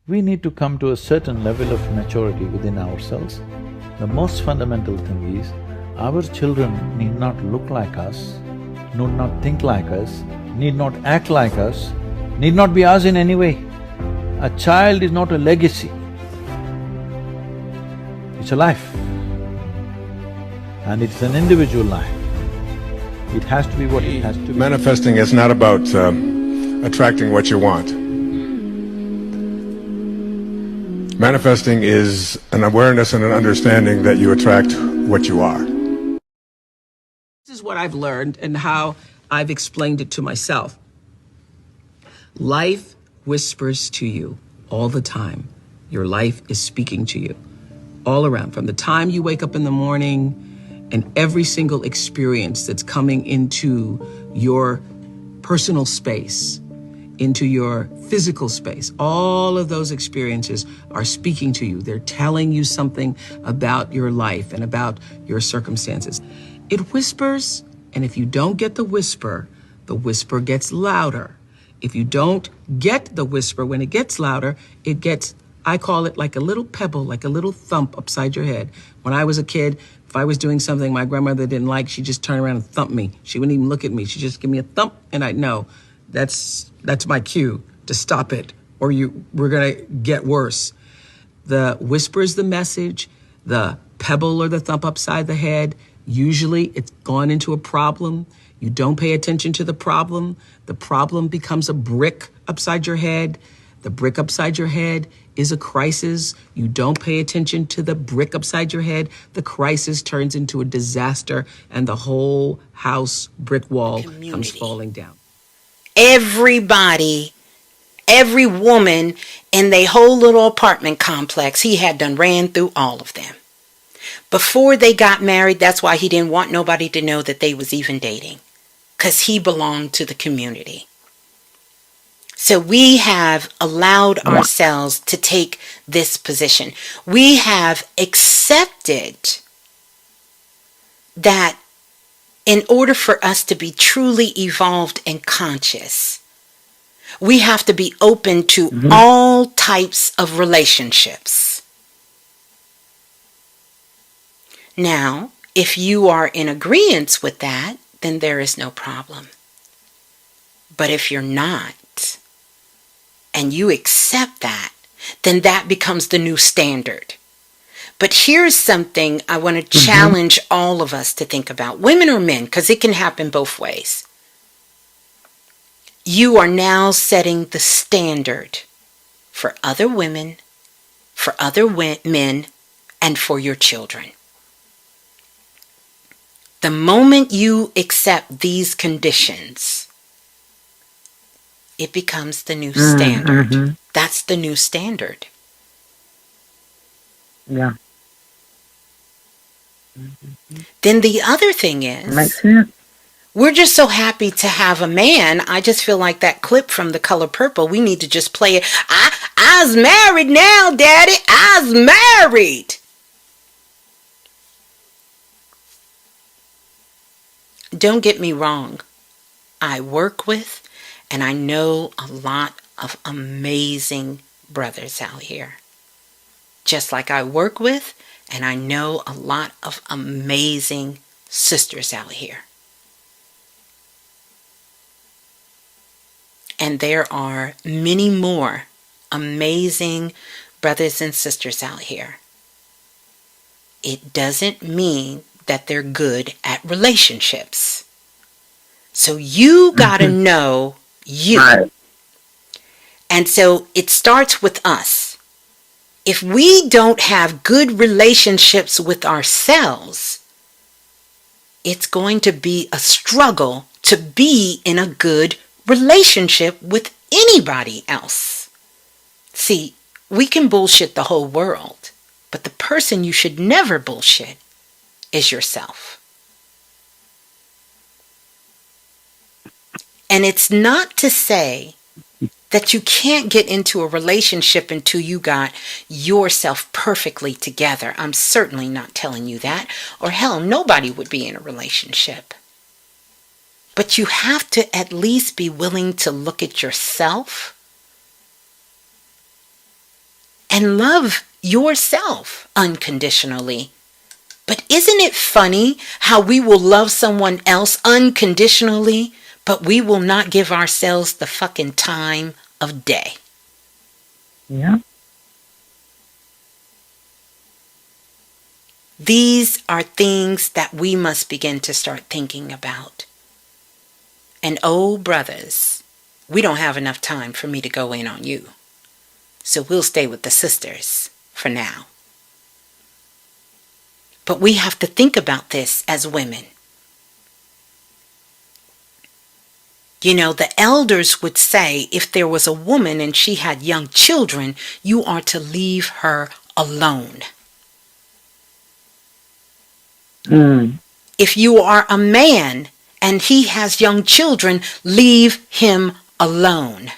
We need to come to a certain level of maturity within ourselves. The most fundamental thing is, our children need not look like us, need not think like us, need not act like us, need not be us in any way. A child is not a legacy, it's a life. And it's an individual life. It has to be what it has to be. Manifesting is not about attracting what you want. Manifesting is an awareness and an understanding that you attract what you are. This is what I've learned and how I've explained it to myself. Life whispers to you all the time. Your life is speaking to you all around, from the time you wake up in the morning and every single experience that's coming into your personal space, into your physical space. All of those experiences are speaking to you. They're telling you something about your life and about your circumstances. It whispers, and if you don't get the whisper gets louder. If you don't get the whisper, when it gets louder, it gets, I call it like a little pebble, like a little thump upside your head. When I was a kid, if I was doing something my grandmother didn't like, she'd just turn around and thump me. She wouldn't even look at me. She'd just give me a thump, and I'd know that's my cue to stop it, or we're gonna get worse. The whisper is the message, the pebble or the thump upside the head. Usually it's gone into a problem. You don't pay attention to the problem becomes a brick upside your head. The brick upside your head is a crisis. You don't pay attention to the brick upside your head, the crisis turns into a disaster, and the whole house brick wall comes falling down. Everybody, every woman in their whole little apartment complex, he had done ran through all of them. Before they got married, that's why he didn't want nobody to know that they was even dating, because he belonged to the community. So we have allowed ourselves to take this position. We have accepted that in order for us to be truly evolved and conscious, we have to be open to all types of relationships. Now, if you are in agreement with that, then there is no problem. But if you're not, and you accept that, then that becomes the new standard. But here's something I want to challenge all of us to think about, women or men, because it can happen both ways. You are now setting the standard for other women, for other men, and for your children. The moment you accept these conditions, it becomes the new standard. That's the new standard. Yeah. Then the other thing is, Makes sense. we're just so happy to have a man. I just feel like that clip from The Color Purple, we need to just play it. I's married now, Daddy. I's married. Don't get me wrong. I work with and I know a lot of amazing brothers out here. Just like I work with and I know a lot of amazing sisters out here. And there are many more amazing brothers and sisters out here. It doesn't mean that they're good at relationships. So you gotta know you. Right. And so it starts with us. If we don't have good relationships with ourselves, it's going to be a struggle to be in a good relationship with anybody else. See, we can bullshit the whole world, but the person you should never bullshit is yourself. And it's not to say that you can't get into a relationship until you got yourself perfectly together. I'm certainly not telling you that, or hell, nobody would be in a relationship. But you have to at least be willing to look at yourself and love yourself unconditionally. But isn't it funny how we will love someone else unconditionally, but we will not give ourselves the fucking time of day? Yeah. These are things that we must begin to start thinking about. And oh, brothers, we don't have enough time for me to go in on you. So we'll stay with the sisters for now. But we have to think about this as women. You know, the elders would say if there was a woman and she had young children, you are to leave her alone. If you are a man and he has young children, leave him alone.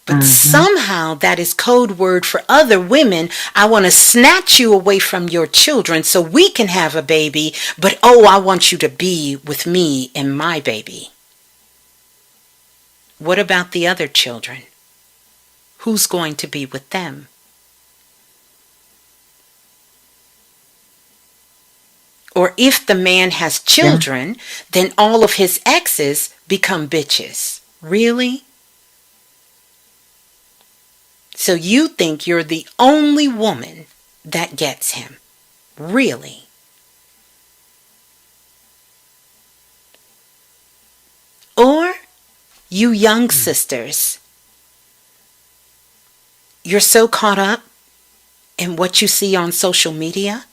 But somehow that is code word for other women. I want to snatch you away from your children so we can have a baby, but oh, I want you to be with me and my baby. What about the other children? Who's going to be with them? Or if the man has children, then all of his exes become bitches. Really? So you think you're the only woman that gets him. Really? Or you young sisters, you're so caught up in what you see on social media,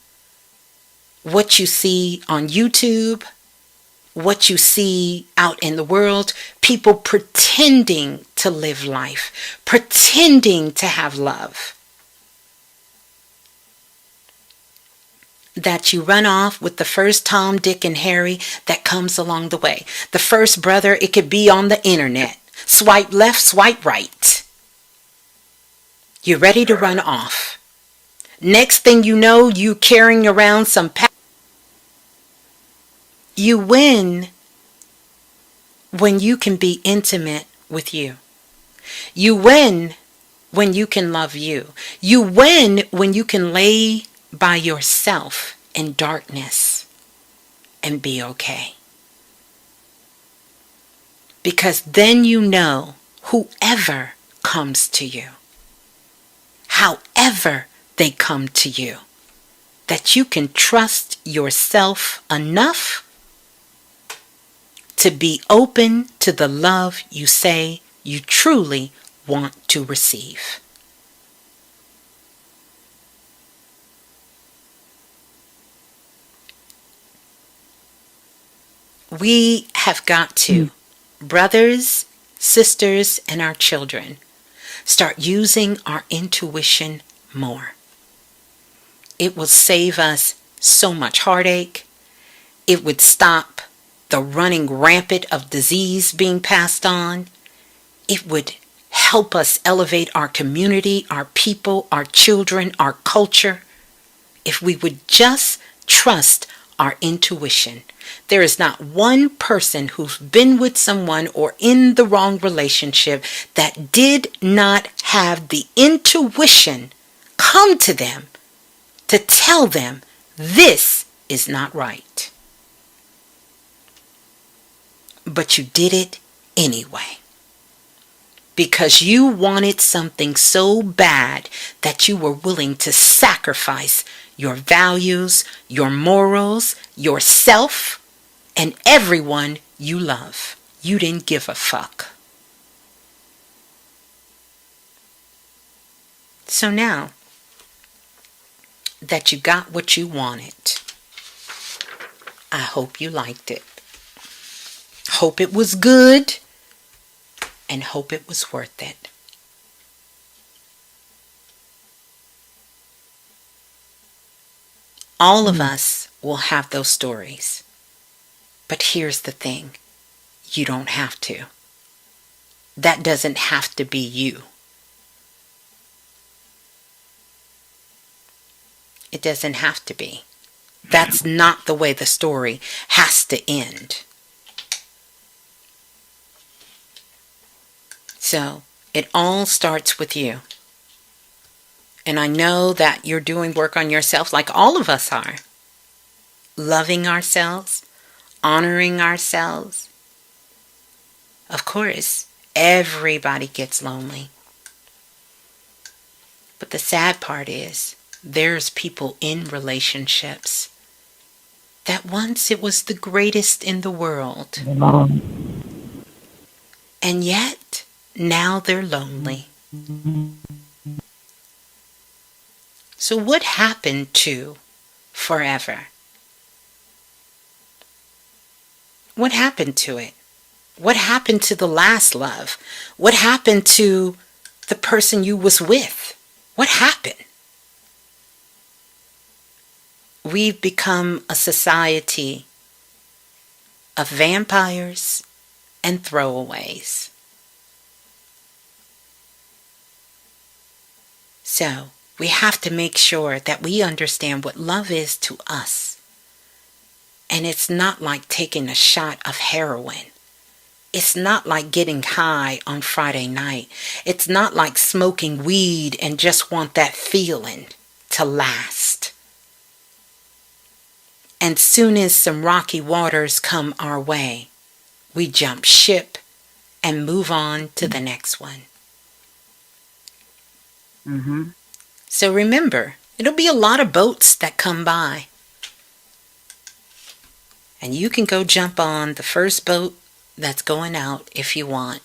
what you see on YouTube, what you see out in the world, people pretending to live life, pretending to have love, that you run off with the first Tom, Dick, and Harry that comes along the way. The first brother, it could be on the internet. Swipe left, swipe right. You're ready to run off. Next thing you know, you carrying around some You win when you can be intimate with you. You win when you can love you. You win when you can lay by yourself in darkness and be okay. Because then you know whoever comes to you, however they come to you, that you can trust yourself enough to be open to the love you say you truly want to receive. We have got to, brothers, sisters, and our children, start using our intuition more. It will save us so much heartache. It would stop the running rampant of disease being passed on. It would help us elevate our community, our people, our children, our culture, if we would just trust our intuition. There is not one person who's been with someone or in the wrong relationship that did not have the intuition come to them to tell them this is not right. But you did it anyway. Because you wanted something so bad that you were willing to sacrifice your values, your morals, yourself, and everyone you love. You didn't give a fuck. So now that you got what you wanted, I hope you liked it. Hope it was good, and hope it was worth it. All of us will have those stories. But here's the thing. You don't have to. That doesn't have to be you. It doesn't have to be. That's not the way the story has to end. So, it all starts with you. And I know that you're doing work on yourself like all of us are. Loving ourselves, honoring ourselves. Of course, everybody gets lonely. But the sad part is, there's people in relationships that once it was the greatest in the world. And yet, now they're lonely. So what happened to forever? What happened to it? What happened to the last love? What happened to the person you was with? What happened? We've become a society of vampires and throwaways. So, we have to make sure that we understand what love is to us. And it's not like taking a shot of heroin. It's not like getting high on Friday night. It's not like smoking weed and just want that feeling to last. And soon as some rocky waters come our way, we jump ship and move on to the next one. So remember, it'll be a lot of boats that come by. And you can go jump on the first boat that's going out if you want.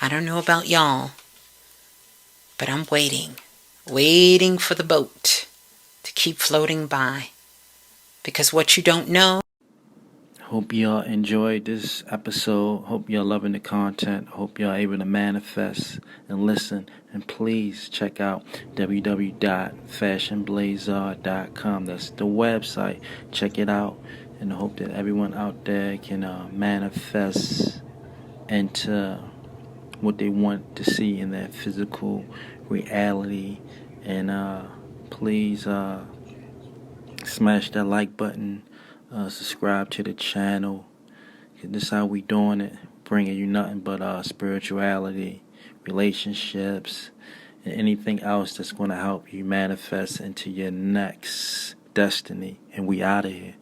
I don't know about y'all, but I'm waiting for the boat to keep floating by. Because what you don't know. Hope y'all enjoyed this episode. Hope y'all loving the content. Hope y'all able to manifest and listen. And please check out www.fashionblazar.com. That's the website. Check it out. And I hope that everyone out there can manifest into what they want to see in their physical reality. And please smash that like button. Subscribe to the channel. This is how we doing it. Bringing you nothing but spirituality, relationships, and anything else that's going to help you manifest into your next destiny. And we out of here.